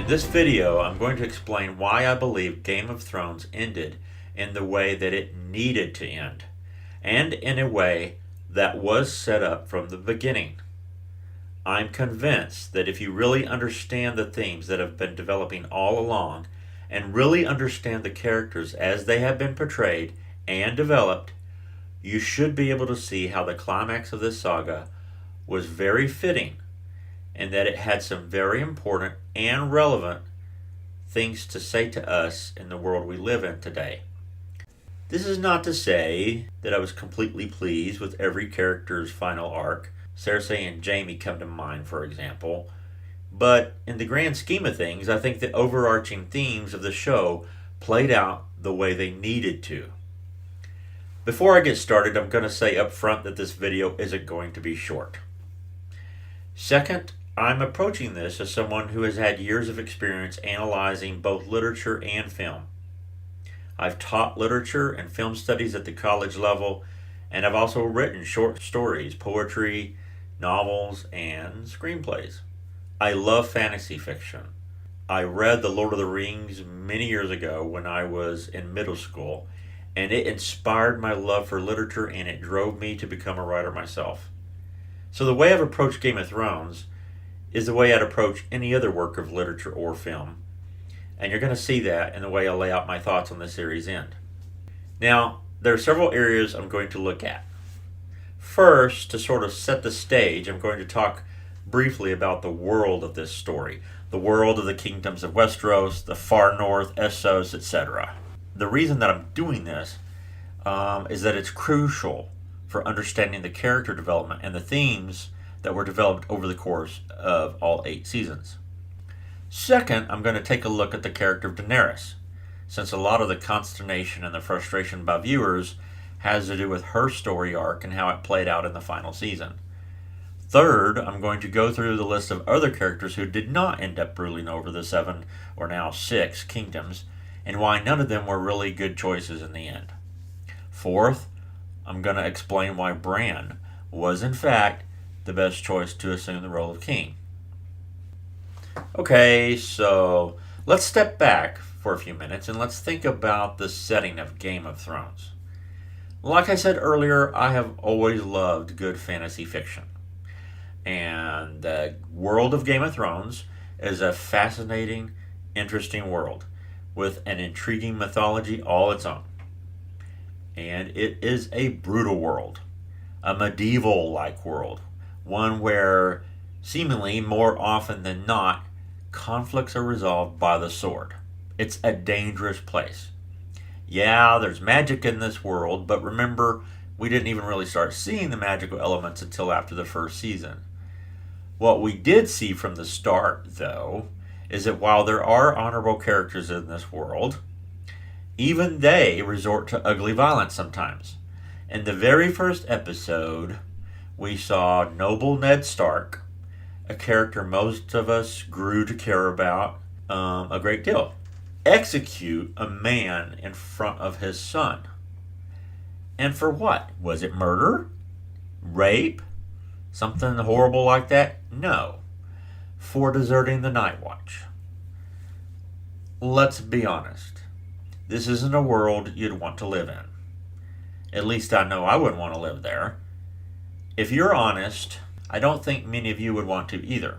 In this video, I'm going to explain why I believe Game of Thrones ended in the way that it needed to end, and in a way that was set up from the beginning. I'm convinced that if you really understand the themes that have been developing all along, and really understand the characters as they have been portrayed and developed, you should be able to see how the climax of this saga was very fitting, and that it had some very important and relevant things to say to us in the world we live in today. This is not to say that I was completely pleased with every character's final arc. Cersei and Jaime come to mind, for example. But in the grand scheme of things, I think the overarching themes of the show played out the way they needed to. Before I get started, I'm going to say up front that this video isn't going to be short. Second, I'm approaching this as someone who has had years of experience analyzing both literature and film. I've taught literature and film studies at the college level, and I've also written short stories, poetry, novels, and screenplays. I love fantasy fiction. I read The Lord of the Rings many years ago when I was in middle school, and it inspired my love for literature and it drove me to become a writer myself. So the way I've approached Game of Thrones is the way I'd approach any other work of literature or film. And you're going to see that in the way I lay out my thoughts on the series' end. Now, there are several areas I'm going to look at. First, to sort of set the stage, I'm going to talk briefly about the world of this story. The world of the kingdoms of Westeros, the far north, Essos, etc. The reason that I'm doing this is that it's crucial for understanding the character development and the themes that were developed over the course of all 8 seasons. Second, I'm going to take a look at the character of Daenerys, since a lot of the consternation and the frustration by viewers has to do with her story arc and how it played out in the final season. Third, I'm going to go through the list of other characters who did not end up ruling over the 7, or now 6, kingdoms, and why none of them were really good choices in the end. Fourth, I'm going to explain why Bran was in fact the best choice to assume the role of king. Okay, so let's step back for a few minutes and let's think about the setting of Game of Thrones. Like I said earlier, I have always loved good fantasy fiction. And the world of Game of Thrones is a fascinating, interesting world with an intriguing mythology all its own. And it is a brutal world, a medieval-like world, one where seemingly more often than not, conflicts are resolved by the sword. It's a dangerous place. Yeah, there's magic in this world, but remember, we didn't even really start seeing the magical elements until after the first season. What we did see from the start, though, is that while there are honorable characters in this world, even they resort to ugly violence sometimes. In the very first episode, we saw noble Ned Stark, a character most of us grew to care about a great deal, execute a man in front of his son. And for what? Was it murder? Rape? Something horrible like that? No. For deserting the Night Watch. Let's be honest. This isn't a world you'd want to live in. At least I know I wouldn't want to live there. If you're honest, I don't think many of you would want to either.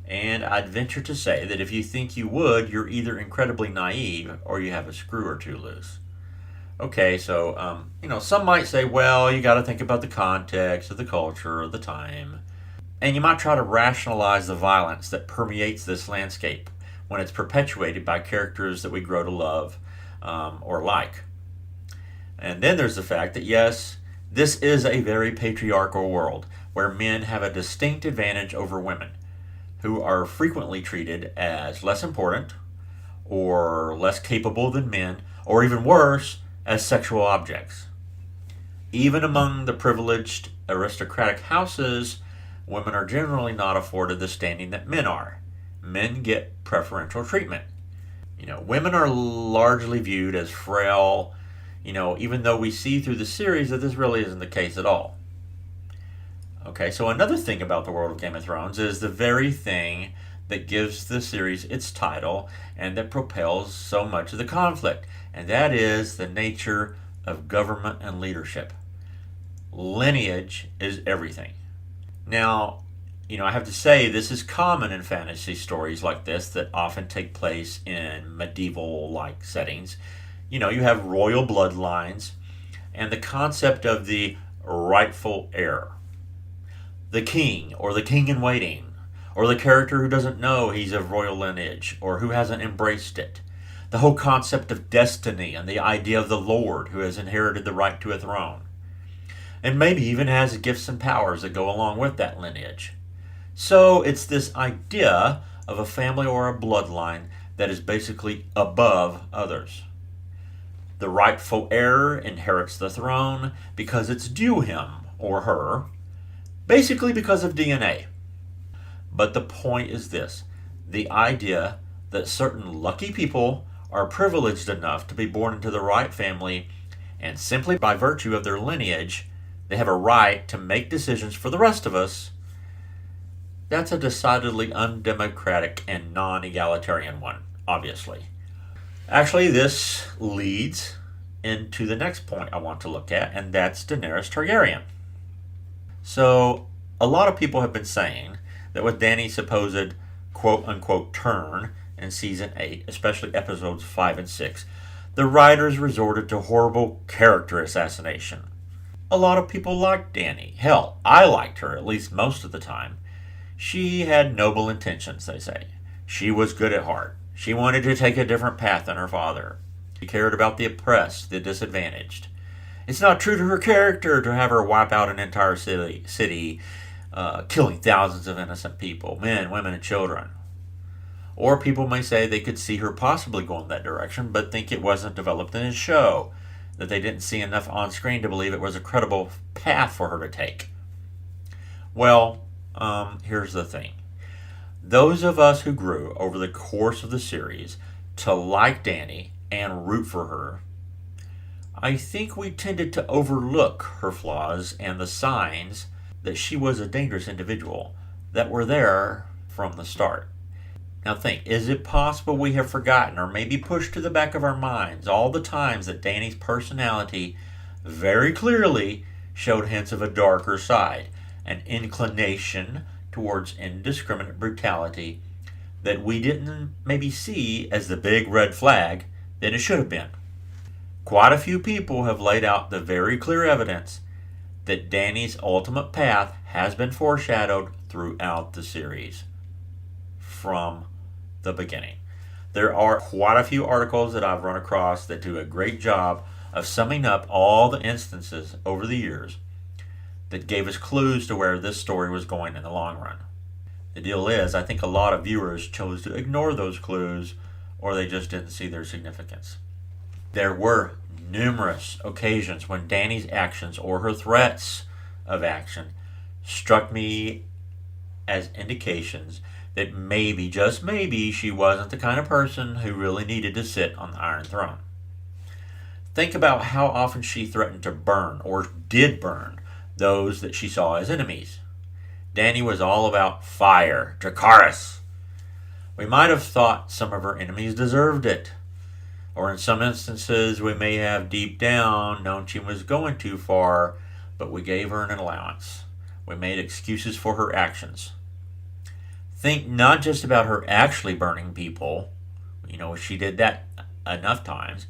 And I'd venture to say that if you think you would, you're either incredibly naive or you have a screw or two loose. Okay, so, some might say, well, you got to think about the context of the culture of the time. And you might try to rationalize the violence that permeates this landscape when it's perpetuated by characters that we grow to love or like. And then there's the fact that, yes, this is a very patriarchal world where men have a distinct advantage over women, who are frequently treated as less important or less capable than men, or even worse, as sexual objects. Even among the privileged aristocratic houses, women are generally not afforded the standing that men are. Men get preferential treatment. Women are largely viewed as frail, even though we see through the series that this really isn't the case at all. Okay, so another thing about the world of Game of Thrones is the very thing that gives the series its title and that propels so much of the conflict, and that is the nature of government and leadership. Lineage is everything. Now, I have to say this is common in fantasy stories like this that often take place in medieval-like settings. You have royal bloodlines and the concept of the rightful heir. The king, or the king in waiting, or the character who doesn't know he's of royal lineage, or who hasn't embraced it. The whole concept of destiny and the idea of the lord who has inherited the right to a throne. And maybe even has gifts and powers that go along with that lineage. So it's this idea of a family or a bloodline that is basically above others. The rightful heir inherits the throne because it's due him or her, basically because of DNA. But the point is this: the idea that certain lucky people are privileged enough to be born into the right family, and simply by virtue of their lineage, they have a right to make decisions for the rest of us. That's a decidedly undemocratic and non-egalitarian one, obviously. Actually, this leads into the next point I want to look at, and that's Daenerys Targaryen. So, a lot of people have been saying that with Dany's supposed quote-unquote turn in Season 8, especially episodes 5 and 6, the writers resorted to horrible character assassination. A lot of people liked Dany. Hell, I liked her, at least most of the time. She had noble intentions, they say. She was good at heart. She wanted to take a different path than her father. She cared about the oppressed, the disadvantaged. It's not true to her character to have her wipe out an entire city, killing thousands of innocent people, men, women, and children. Or people may say they could see her possibly going that direction, but think it wasn't developed in his show, that they didn't see enough on screen to believe it was a credible path for her to take. Well, here's the thing. Those of us who grew over the course of the series to like Dany and root for her, I think we tended to overlook her flaws and the signs that she was a dangerous individual that were there from the start. Now think, is it possible we have forgotten or maybe pushed to the back of our minds all the times that Dany's personality very clearly showed hints of a darker side, an inclination towards indiscriminate brutality that we didn't maybe see as the big red flag that it should have been? Quite a few people have laid out the very clear evidence that Dany's ultimate path has been foreshadowed throughout the series from the beginning. There are quite a few articles that I've run across that do a great job of summing up all the instances over the years that gave us clues to where this story was going in the long run. The deal is, I think a lot of viewers chose to ignore those clues, or they just didn't see their significance. There were numerous occasions when Dany's actions or her threats of action struck me as indications that maybe, just maybe, she wasn't the kind of person who really needed to sit on the Iron Throne. Think about how often she threatened to burn, or did burn, those that she saw as enemies. Dany was all about fire, Dracarys. We might have thought some of her enemies deserved it, or in some instances we may have deep down known she was going too far, but we gave her an allowance. We made excuses for her actions. Think not just about her actually burning people, she did that enough times,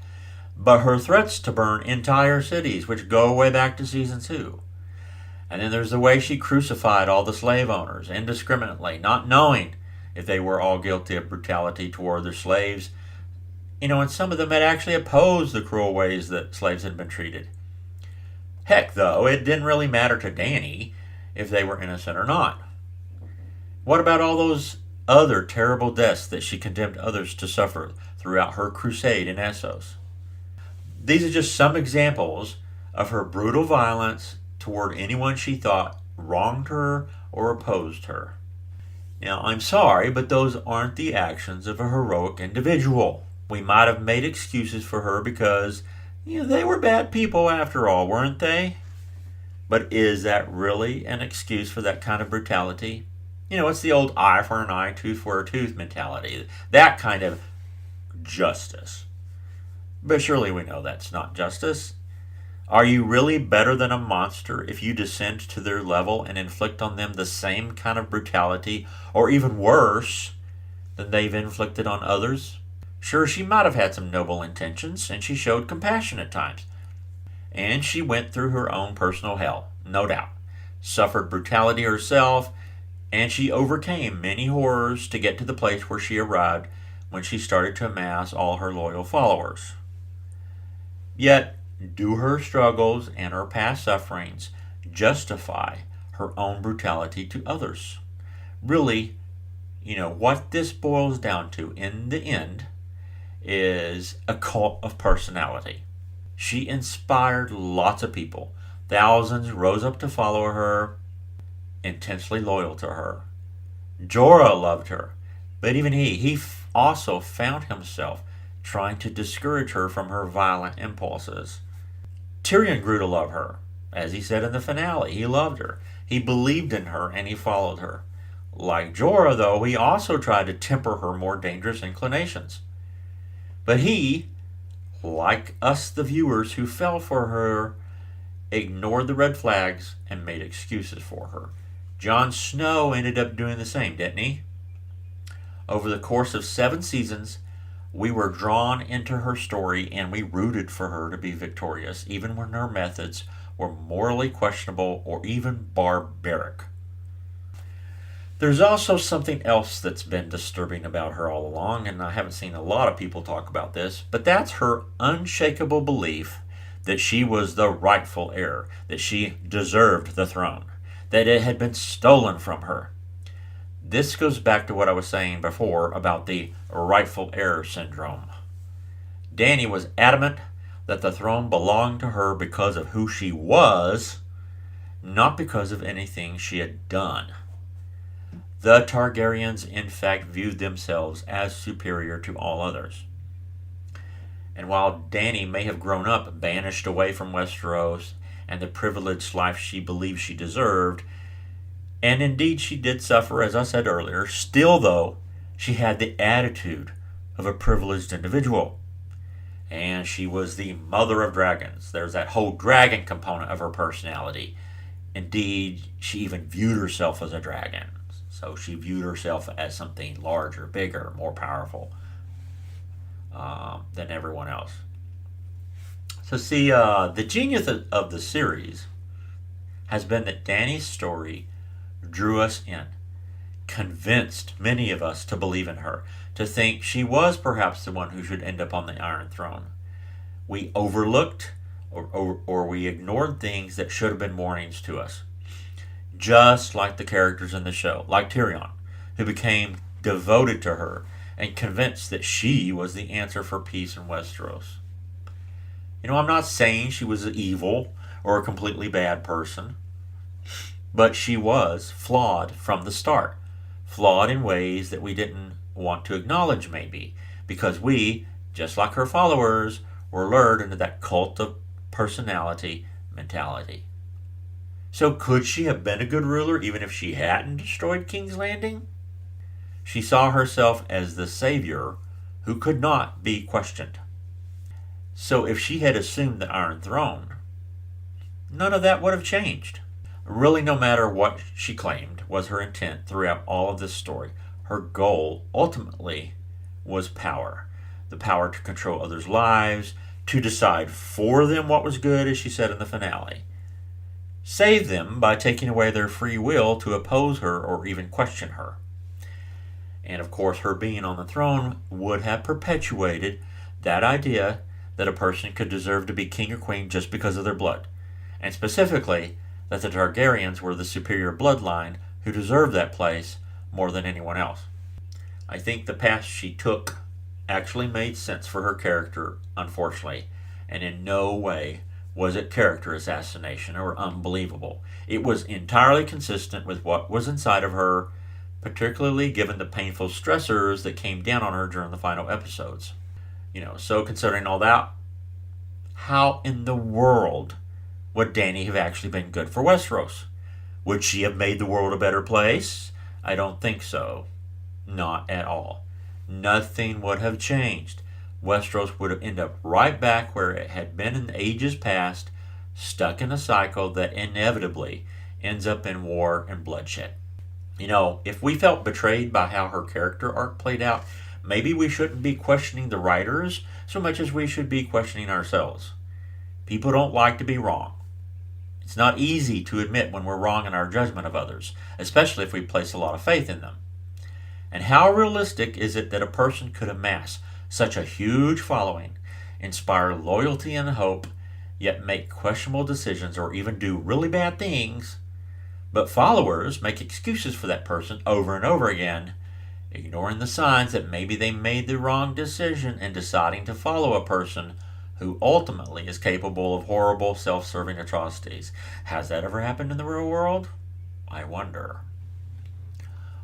but her threats to burn entire cities, which go way back to Season 2. And then there's the way she crucified all the slave owners indiscriminately, not knowing if they were all guilty of brutality toward their slaves. And some of them had actually opposed the cruel ways that slaves had been treated. Heck, though, it didn't really matter to Dany if they were innocent or not. What about all those other terrible deaths that she condemned others to suffer throughout her crusade in Essos? These are just some examples of her brutal violence toward anyone she thought wronged her or opposed her. Now, I'm sorry, but those aren't the actions of a heroic individual. We might have made excuses for her because, they were bad people after all, weren't they? But is that really an excuse for that kind of brutality? It's the old eye for an eye, tooth for a tooth mentality. That kind of justice. But surely we know that's not justice. Are you really better than a monster if you descend to their level and inflict on them the same kind of brutality, or even worse, than they've inflicted on others? Sure, she might have had some noble intentions, and she showed compassion at times. And she went through her own personal hell, no doubt. Suffered brutality herself, and she overcame many horrors to get to the place where she arrived when she started to amass all her loyal followers. Yet, do her struggles and her past sufferings justify her own brutality to others? Really, what this boils down to in the end is a cult of personality. She inspired lots of people. Thousands rose up to follow her, intensely loyal to her. Jorah loved her, but even he also found himself trying to discourage her from her violent impulses. Tyrion grew to love her. As he said in the finale, he loved her. He believed in her and he followed her. Like Jorah, though, he also tried to temper her more dangerous inclinations. But he, like us the viewers who fell for her, ignored the red flags and made excuses for her. Jon Snow ended up doing the same, didn't he? Over the course of 7 seasons, we were drawn into her story and we rooted for her to be victorious, even when her methods were morally questionable or even barbaric. There's also something else that's been disturbing about her all along, and I haven't seen a lot of people talk about this, but that's her unshakable belief that she was the rightful heir, that she deserved the throne, that it had been stolen from her. This goes back to what I was saying before about the rightful heir syndrome. Dany was adamant that the throne belonged to her because of who she was, not because of anything she had done. The Targaryens, in fact, viewed themselves as superior to all others. And while Dany may have grown up banished away from Westeros and the privileged life she believed she deserved, and indeed she did suffer, as I said earlier, still, though, she had the attitude of a privileged individual. And she was the mother of dragons. There's that whole dragon component of her personality. Indeed, she even viewed herself as a dragon. So she viewed herself as something larger, bigger, more powerful than everyone else. So see, the genius of the series has been that Dany's story drew us in, convinced many of us to believe in her, to think she was perhaps the one who should end up on the Iron Throne. We overlooked or we ignored things that should have been warnings to us. Just like the characters in the show, like Tyrion, who became devoted to her and convinced that she was the answer for peace in Westeros. I'm not saying she was evil or a completely bad person, but she was flawed from the start. Flawed in ways that we didn't want to acknowledge, maybe, because we, just like her followers, were lured into that cult of personality mentality. So could she have been a good ruler even if she hadn't destroyed King's Landing? She saw herself as the savior who could not be questioned. So if she had assumed the Iron Throne, none of that would have changed. Really, no matter what she claimed was her intent throughout all of this story, her goal ultimately was power. The power to control others' lives, to decide for them what was good, as she said in the finale. Save them by taking away their free will to oppose her or even question her. And of course, her being on the throne would have perpetuated that idea that a person could deserve to be king or queen just because of their blood. And specifically, that the Targaryens were the superior bloodline who deserved that place more than anyone else. I think the path she took actually made sense for her character, unfortunately, and in no way was it character assassination or unbelievable. It was entirely consistent with what was inside of her, particularly given the painful stressors that came down on her during the final episodes. So considering all that, how in the world would Dany have actually been good for Westeros? Would she have made the world a better place? I don't think so. Not at all. Nothing would have changed. Westeros would have ended up right back where it had been in ages past, stuck in a cycle that inevitably ends up in war and bloodshed. If we felt betrayed by how her character arc played out, maybe we shouldn't be questioning the writers so much as we should be questioning ourselves. People don't like to be wrong. It's not easy to admit when we're wrong in our judgment of others, especially if we place a lot of faith in them. And how realistic is it that a person could amass such a huge following, inspire loyalty and hope, yet make questionable decisions or even do really bad things, but followers make excuses for that person over and over again, ignoring the signs that maybe they made the wrong decision in deciding to follow a person who ultimately is capable of horrible, self-serving atrocities? Has that ever happened in the real world? I wonder.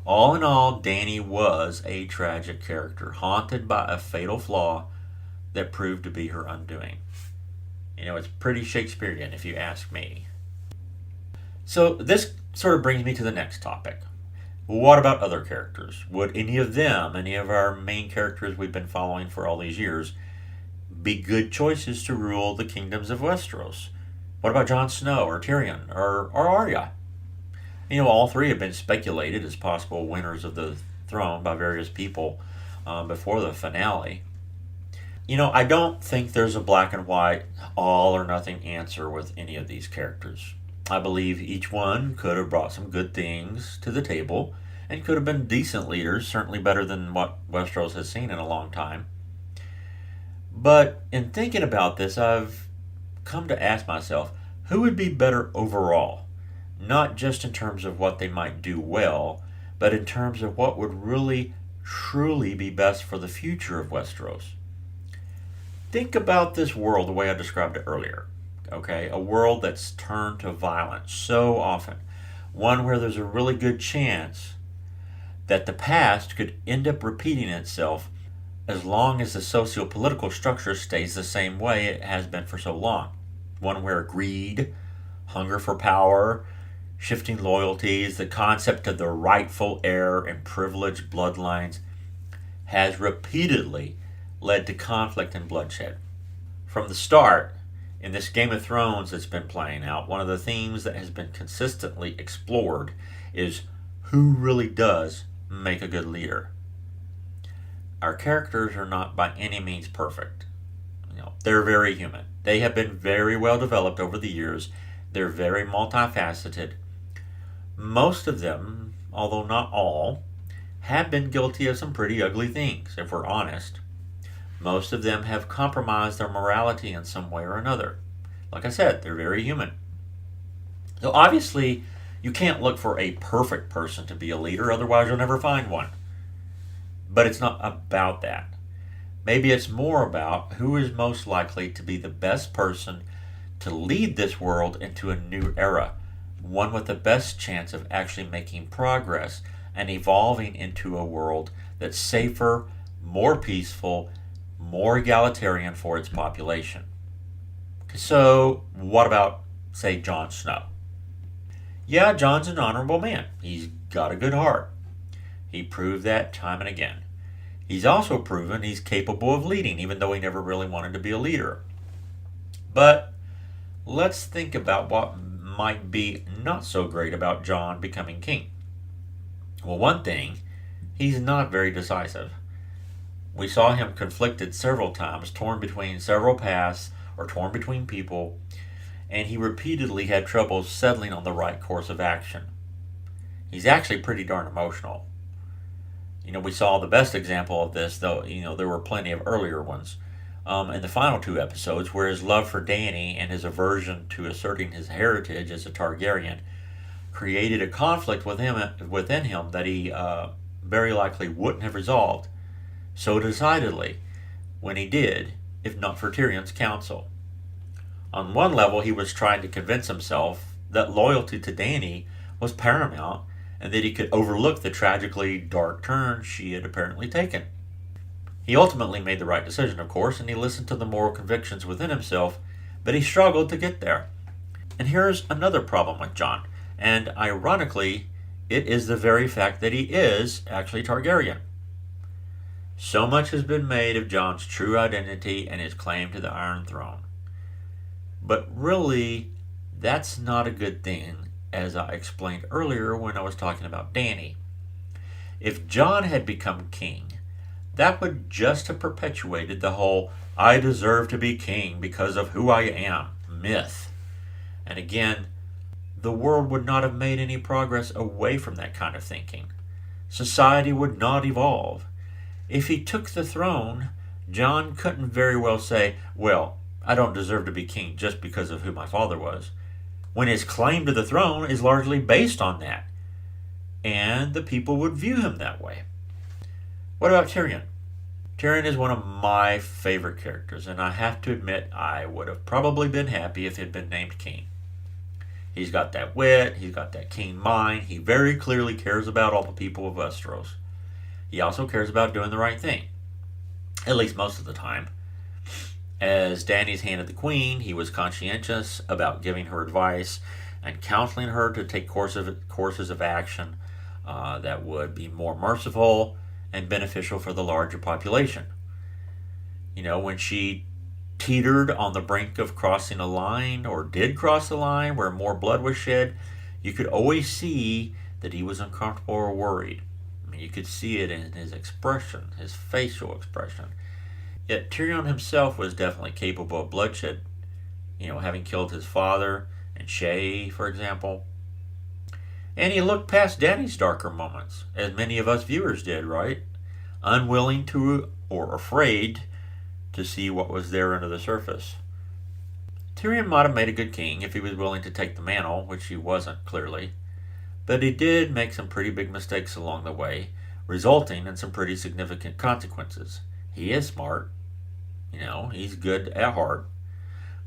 All in all, Dany was a tragic character, haunted by a fatal flaw that proved to be her undoing. It's pretty Shakespearean if you ask me. So this sort of brings me to the next topic. What about other characters? Would any of them, any of our main characters we've been following for all these years, be good choices to rule the kingdoms of Westeros? What about Jon Snow or Tyrion or Arya? All three have been speculated as possible winners of the throne by various people before the finale. I don't think there's a black and white, all or nothing answer with any of these characters. I believe each one could have brought some good things to the table and could have been decent leaders, certainly better than what Westeros has seen in a long time. But in thinking about this, I've come to ask myself, who would be better overall? Not just in terms of what they might do well, but in terms of what would really, truly be best for the future of Westeros. Think about this world the way I described it earlier. Okay, a world that's turned to violence so often. One where there's a really good chance that the past could end up repeating itself as long as the socio-political structure stays the same way it has been for so long. One where greed, hunger for power, shifting loyalties, the concept of the rightful heir and privileged bloodlines has repeatedly led to conflict and bloodshed. From the start, in this Game of Thrones that's been playing out, one of the themes that has been consistently explored is who really does make a good leader. Our characters are not by any means perfect. They're very human. They have been very well developed over the years. They're very multifaceted. Most of them, although not all, have been guilty of some pretty ugly things, if we're honest. Most of them have compromised their morality in some way or another. Like I said, they're very human. So obviously, you can't look for a perfect person to be a leader, otherwise you'll never find one. But it's not about that. Maybe it's more about who is most likely to be the best person to lead this world into a new era, one with the best chance of actually making progress and evolving into a world that's safer, more peaceful, more egalitarian for its population. So, what about, say, Jon Snow? Yeah, Jon's an honorable man. He's got a good heart. He proved that time and again. He's also proven he's capable of leading, even though he never really wanted to be a leader. But let's think about what might be not so great about Jon becoming king. Well, one thing, he's not very decisive. We saw him conflicted several times, torn between several paths or torn between people, and he repeatedly had trouble settling on the right course of action. He's actually pretty darn emotional. We saw the best example of this, though, there were plenty of earlier ones, in the final two episodes, where his love for Dany and his aversion to asserting his heritage as a Targaryen created a conflict within him that he very likely wouldn't have resolved so decidedly when he did, if not for Tyrion's counsel. On one level, he was trying to convince himself that loyalty to Dany was paramount and that he could overlook the tragically dark turn she had apparently taken. He ultimately made the right decision, of course, and he listened to the moral convictions within himself, but he struggled to get there. And here's another problem with Jon, and ironically, It is the very fact that he is actually Targaryen. So much has been made of Jon's true identity and his claim to the Iron Throne. But really, that's not a good thing, as I explained earlier when I was talking about Dany. If Jon had become king, that would just have perpetuated the whole "I deserve to be king because of who I am" myth. And again, the world would not have made any progress away from that kind of thinking. Society would not evolve. If he took the throne, Jon couldn't very well say, "Well, I don't deserve to be king just because of who my father was," when his claim to the throne is largely based on that. And the people would view him that way. What about Tyrion? Tyrion is one of my favorite characters, and I have to admit I would have probably been happy if he had been named king. He's got that wit, he's got that keen mind, he very clearly cares about all the people of Westeros. He also cares about doing the right thing, at least most of the time. As Dany's hand of the queen, he was conscientious about giving her advice and counseling her to take courses of action that would be more merciful and beneficial for the larger population. When she teetered on the brink of crossing a line, or did cross the line where more blood was shed, you could always see that he was uncomfortable or worried. You could see it in his expression, his facial expression. Yet Tyrion himself was definitely capable of bloodshed, having killed his father and Shay, for example. And he looked past Dany's darker moments, as many of us viewers did, right? Unwilling to, or afraid to see what was there under the surface. Tyrion might have made a good king if he was willing to take the mantle, which he wasn't, clearly. But he did make some pretty big mistakes along the way, resulting in some pretty significant consequences. He is smart, he's good at heart,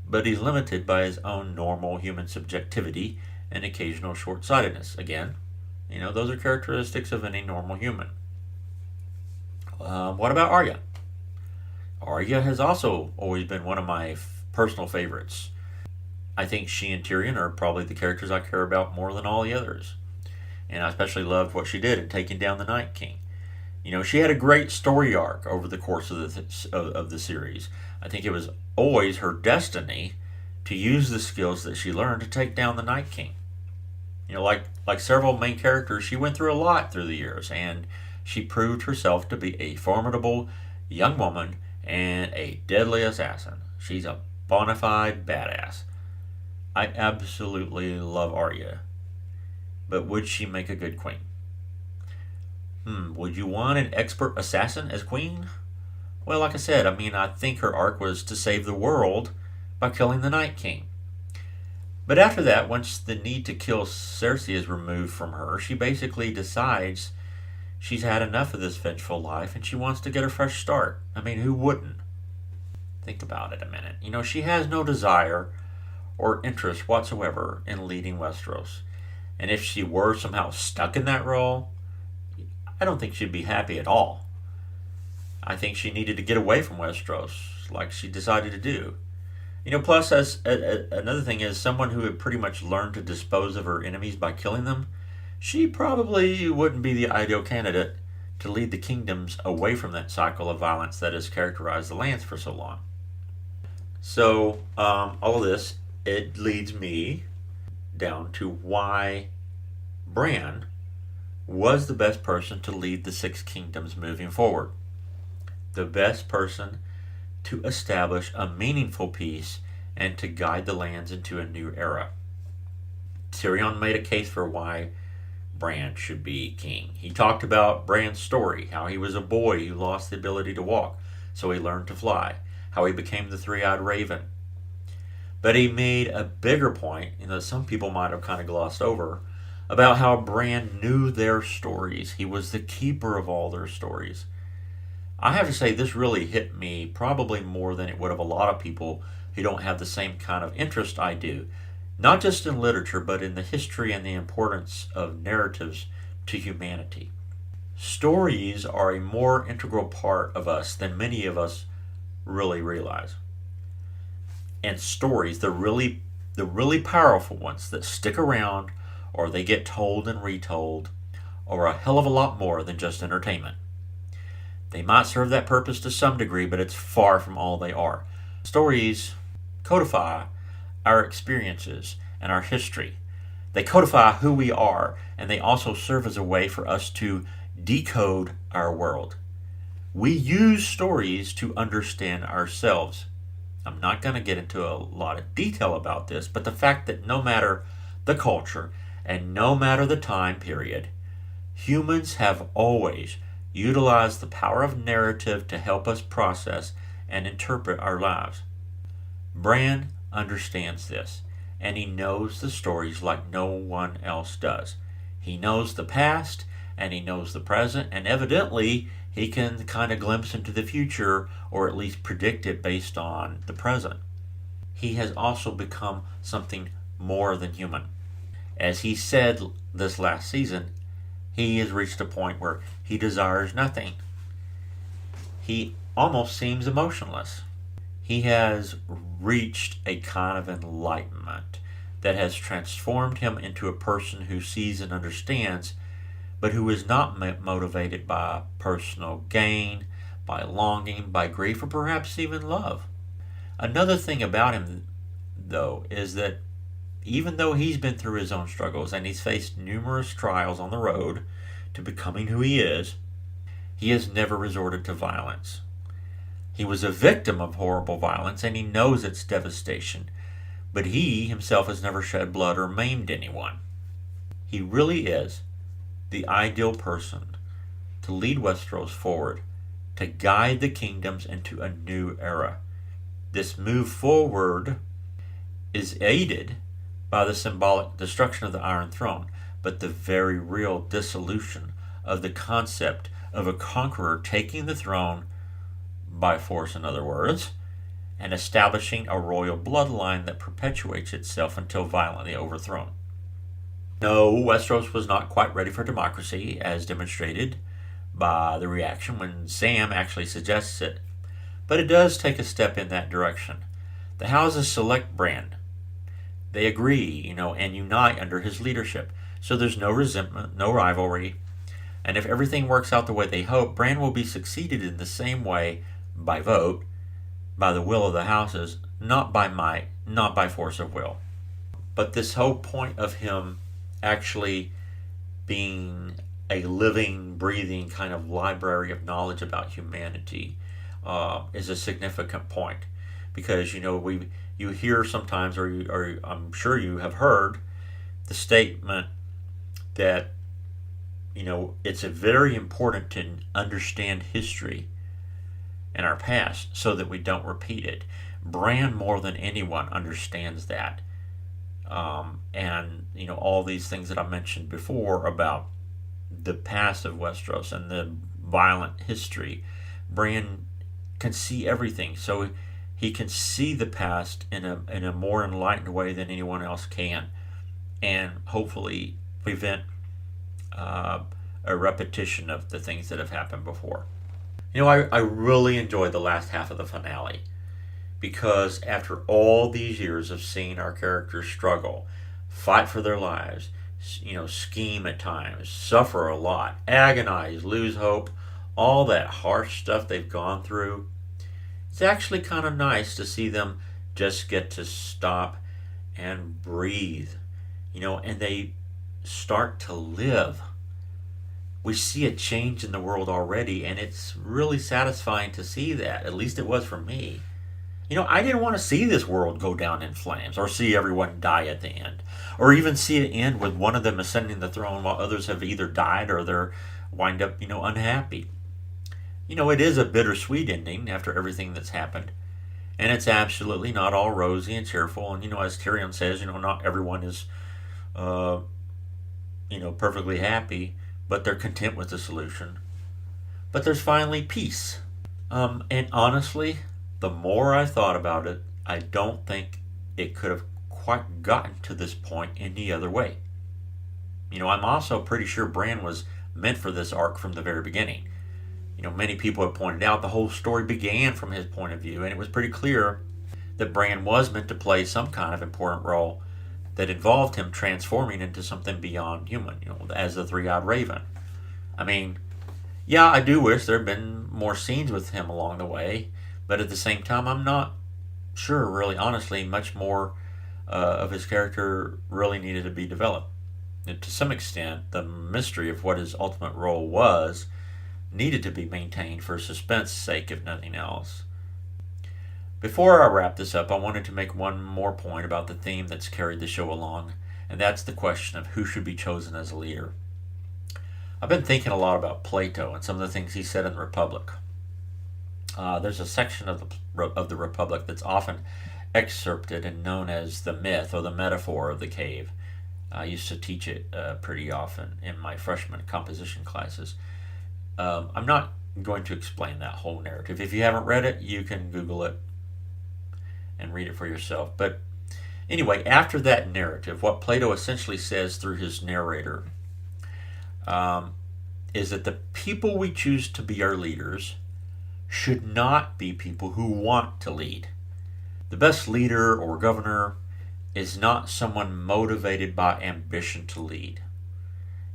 but he's limited by his own normal human subjectivity and occasional short-sightedness. Again, those are characteristics of any normal human. What about Arya? Arya has also always been one of my personal favorites. I think she and Tyrion are probably the characters I care about more than all the others. And I especially loved what she did in taking down the Night King. She had a great story arc over the course of the series. I think it was always her destiny to use the skills that she learned to take down the Night King. Like several main characters, she went through a lot through the years, and she proved herself to be a formidable young woman and a deadly assassin. She's a bona fide badass. I absolutely love Arya. But would she make a good queen? Would you want an expert assassin as queen? Well, like I said, I think her arc was to save the world by killing the Night King. But after that, once the need to kill Cersei is removed from her, she basically decides she's had enough of this vengeful life and she wants to get a fresh start. Who wouldn't? Think about it a minute. She has no desire or interest whatsoever in leading Westeros. And if she were somehow stuck in that role, I don't think she'd be happy at all. I think she needed to get away from Westeros, like she decided to do. Plus, another thing is, someone who had pretty much learned to dispose of her enemies by killing them, she probably wouldn't be the ideal candidate to lead the kingdoms away from that cycle of violence that has characterized the lands for so long. So, all of this, it leads me down to why Bran was the best person to lead the Six Kingdoms moving forward. The best person to establish a meaningful peace and to guide the lands into a new era. Tyrion made a case for why Bran should be king. He talked about Bran's story, how he was a boy who lost the ability to walk, so he learned to fly, how he became the three-eyed raven. But he made a bigger point, some people might have kind of glossed over, about how Bran knew their stories. He was the keeper of all their stories. I have to say, this really hit me probably more than it would have a lot of people who don't have the same kind of interest I do. Not just in literature, but in the history and the importance of narratives to humanity. Stories are a more integral part of us than many of us really realize. And stories, the really powerful ones that stick around, or they get told and retold, or a hell of a lot more than just entertainment. They might serve that purpose to some degree, but it's far from all they are. Stories codify our experiences and our history. They codify who we are, and they also serve as a way for us to decode our world. We use stories to understand ourselves. I'm not going to get into a lot of detail about this, but the fact that no matter the culture and no matter the time period, humans have always utilized the power of narrative to help us process and interpret our lives. Bran understands this, and he knows the stories like no one else does. He knows the past, and he knows the present, and evidently he can kind of glimpse into the future, or at least predict it based on the present. He has also become something more than human. As he said this last season, he has reached a point where he desires nothing. He almost seems emotionless. He has reached a kind of enlightenment that has transformed him into a person who sees and understands, but who is not motivated by personal gain, by longing, by grief, or perhaps even love. Another thing about him, though, is that even though he's been through his own struggles and he's faced numerous trials on the road to becoming who he is, he has never resorted to violence. He was a victim of horrible violence, and he knows its devastation, but he himself has never shed blood or maimed anyone. He really is the ideal person to lead Westeros forward, to guide the kingdoms into a new era. This move forward is aided by the symbolic destruction of the Iron Throne, but the very real dissolution of the concept of a conqueror taking the throne by force, in other words, and establishing a royal bloodline that perpetuates itself until violently overthrown. No, Westeros was not quite ready for democracy, as demonstrated by the reaction when Sam actually suggests it, but it does take a step in that direction. The houses select Bran. They agree, and unite under his leadership. So there's no resentment, no rivalry. And if everything works out the way they hope, Bran will be succeeded in the same way by vote, by the will of the houses, not by might, not by force of will. But this whole point of him actually being a living, breathing kind of library of knowledge about humanity is a significant point. Because, you hear sometimes, or I'm sure you have heard, the statement that, it's very important to understand history and our past so that we don't repeat it. Bran, more than anyone, understands that. And, all these things that I mentioned before about the past of Westeros and the violent history. Bran can see everything. So he can see the past in a more enlightened way than anyone else can, and hopefully prevent a repetition of the things that have happened before. I really enjoyed the last half of the finale, because after all these years of seeing our characters struggle, fight for their lives, scheme at times, suffer a lot, agonize, lose hope, all that harsh stuff they've gone through, it's actually kind of nice to see them just get to stop and breathe, and they start to live. We see a change in the world already, and it's really satisfying to see that. At least it was for me. I didn't want to see this world go down in flames, or see everyone die at the end, or even see it end with one of them ascending the throne while others have either died or they're wind up, unhappy. It is a bittersweet ending after everything that's happened. And it's absolutely not all rosy and cheerful. And, as Tyrion says, not everyone is, perfectly happy, but they're content with the solution. But there's finally peace. And honestly, the more I thought about it, I don't think it could have quite gotten to this point any other way. I'm also pretty sure Bran was meant for this arc from the very beginning. Many people have pointed out the whole story began from his point of view, and it was pretty clear that Bran was meant to play some kind of important role that involved him transforming into something beyond human, as the three-eyed raven. I mean, yeah, I do wish there had been more scenes with him along the way, but at the same time, I'm not sure, really, honestly, much more of his character really needed to be developed. And to some extent, the mystery of what his ultimate role was needed to be maintained for suspense's sake, if nothing else. Before I wrap this up, I wanted to make one more point about the theme that's carried the show along, and that's the question of who should be chosen as a leader. I've been thinking a lot about Plato and some of the things he said in the Republic. There's a section of the Republic that's often excerpted and known as the myth or the metaphor of the cave. I used to teach it pretty often in my freshman composition classes. I'm not going to explain that whole narrative. If you haven't read it, you can Google it and read it for yourself. But anyway, after that narrative, what Plato essentially says through his narrator is that the people we choose to be our leaders should not be people who want to lead. The best leader or governor is not someone motivated by ambition to lead,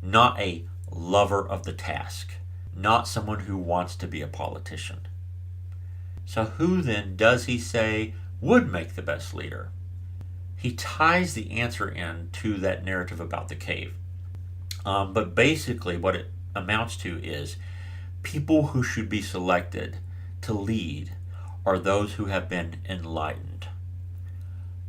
not a lover of the task, not someone who wants to be a politician. So who then does he say would make the best leader? He ties the answer in to that narrative about the cave. But basically what it amounts to is people who should be selected to lead are those who have been enlightened.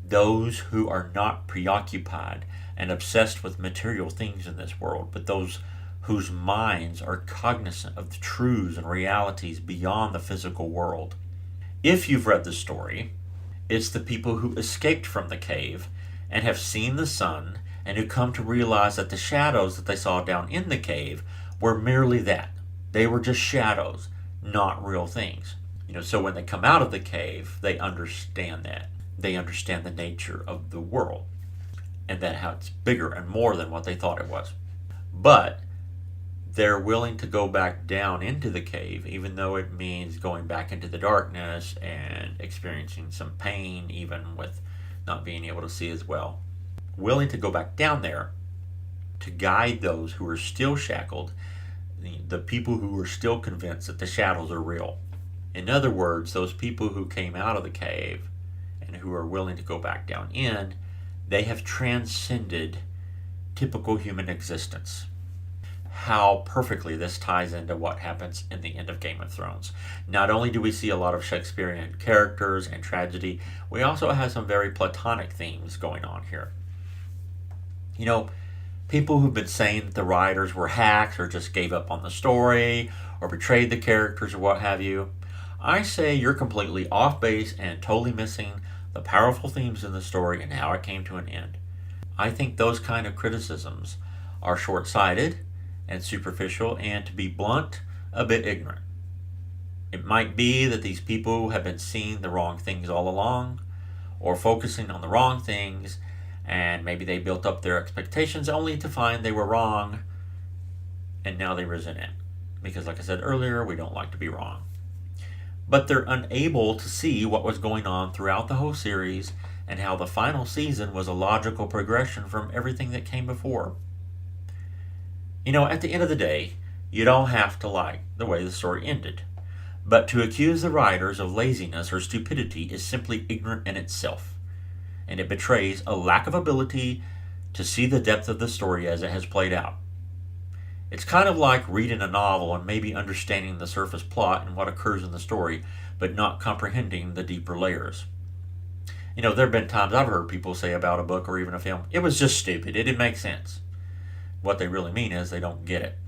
Those who are not preoccupied and obsessed with material things in this world, but those whose minds are cognizant of the truths and realities beyond the physical world. If you've read the story, it's the people who escaped from the cave and have seen the sun and who come to realize that the shadows that they saw down in the cave were merely that. They were just shadows, not real things. So when they come out of the cave, they understand that. They understand the nature of the world and that how it's bigger and more than what they thought it was. But they're willing to go back down into the cave, even though it means going back into the darkness and experiencing some pain, even with not being able to see as well. Willing to go back down there to guide those who are still shackled, the people who are still convinced that the shadows are real. In other words, those people who came out of the cave and who are willing to go back down in, they have transcended typical human existence. How perfectly this ties into what happens in the end of Game of Thrones. Not only do we see a lot of Shakespearean characters and tragedy, we also have some very Platonic themes going on here. People who've been saying that the writers were hacks or just gave up on the story or betrayed the characters or what have you, I say you're completely off base and totally missing the powerful themes in the story and how it came to an end. I think those kind of criticisms are short-sighted and superficial and, to be blunt, a bit ignorant. It might be that these people have been seeing the wrong things all along or focusing on the wrong things, and maybe they built up their expectations only to find they were wrong, and now they resent it. Because like I said earlier, we don't like to be wrong. But they're unable to see what was going on throughout the whole series and how the final season was a logical progression from everything that came before. At the end of the day, you don't have to like the way the story ended. But to accuse the writers of laziness or stupidity is simply ignorant in itself. And it betrays a lack of ability to see the depth of the story as it has played out. It's kind of like reading a novel and maybe understanding the surface plot and what occurs in the story, but not comprehending the deeper layers. There have been times I've heard people say about a book or even a film, it was just stupid, it didn't make sense. What they really mean is they don't get it.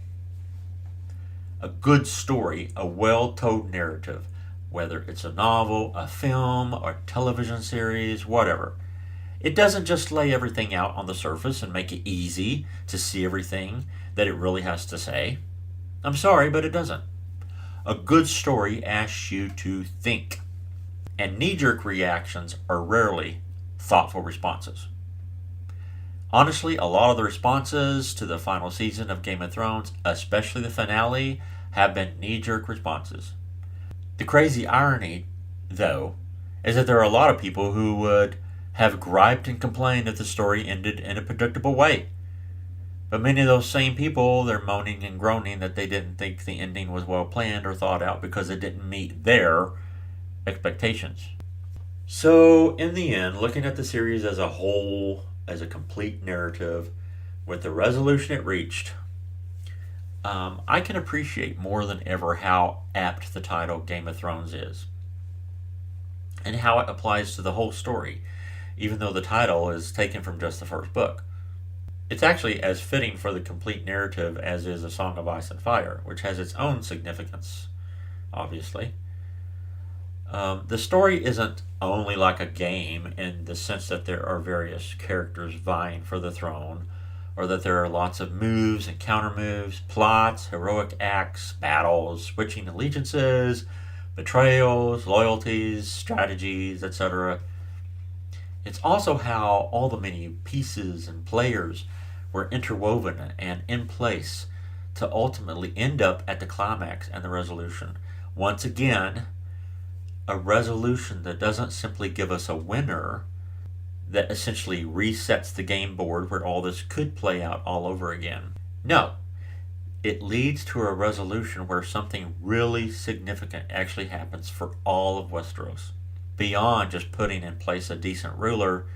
A good story, a well-told narrative, whether it's a novel, a film, or television series, whatever, it doesn't just lay everything out on the surface and make it easy to see everything that it really has to say. I'm sorry, but it doesn't. A good story asks you to think, and knee-jerk reactions are rarely thoughtful responses. Honestly, a lot of the responses to the final season of Game of Thrones, especially the finale, have been knee-jerk responses. The crazy irony, though, is that there are a lot of people who would have griped and complained that the story ended in a predictable way. But many of those same people, they're moaning and groaning that they didn't think the ending was well planned or thought out because it didn't meet their expectations. So, in the end, looking at the series as a whole, as a complete narrative, with the resolution it reached, I can appreciate more than ever how apt the title Game of Thrones is and how it applies to the whole story, even though the title is taken from just the first book. It's actually as fitting for the complete narrative as is A Song of Ice and Fire, which has its own significance, obviously. The story isn't only like a game in the sense that there are various characters vying for the throne, or that there are lots of moves and counter moves, plots, heroic acts, battles, switching allegiances, betrayals, loyalties, strategies, etc. It's also how all the many pieces and players were interwoven and in place to ultimately end up at the climax and the resolution. Once again, a resolution that doesn't simply give us a winner, that essentially resets the game board where all this could play out all over again. No, it leads to a resolution where something really significant actually happens for all of Westeros. Beyond just putting in place a decent ruler,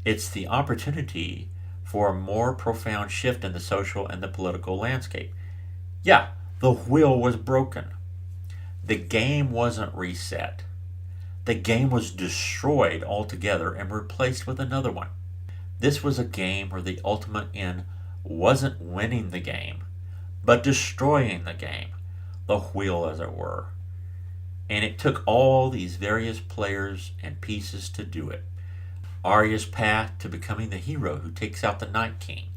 it's the opportunity for a more profound shift in the social and the political landscape. Yeah, the wheel was broken. The game wasn't reset. The game was destroyed altogether and replaced with another one. This was a game where the ultimate end wasn't winning the game, but destroying the game, the wheel as it were. And it took all these various players and pieces to do it. Arya's path to becoming the hero who takes out the Night King.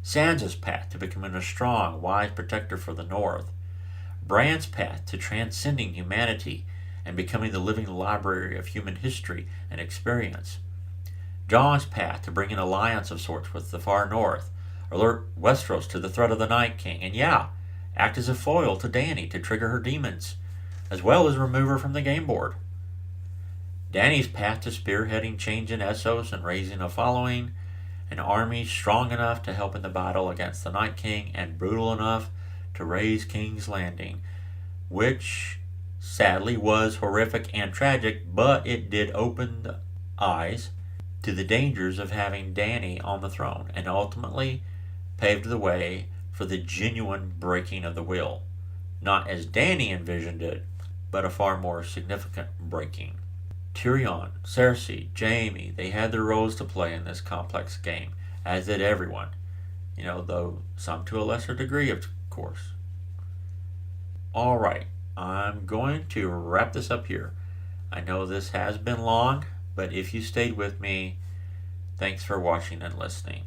Sansa's path to becoming a strong, wise protector for the North. Bran's path to transcending humanity and becoming the living library of human history and experience. Jon's path to bring an alliance of sorts with the far north, alert Westeros to the threat of the Night King, and act as a foil to Dany to trigger her demons, as well as remove her from the game board. Dany's path to spearheading change in Essos and raising a following, an army strong enough to help in the battle against the Night King and brutal enough to raise King's Landing, which sadly was horrific and tragic, but it did open the eyes to the dangers of having Dany on the throne and ultimately paved the way for the genuine breaking of the will. Not as Dany envisioned it, but a far more significant breaking. Tyrion, Cersei, Jaime, they had their roles to play in this complex game, as did everyone. Though some to a lesser degree, of course. Alright, I'm going to wrap this up here. I know this has been long, but if you stayed with me, thanks for watching and listening.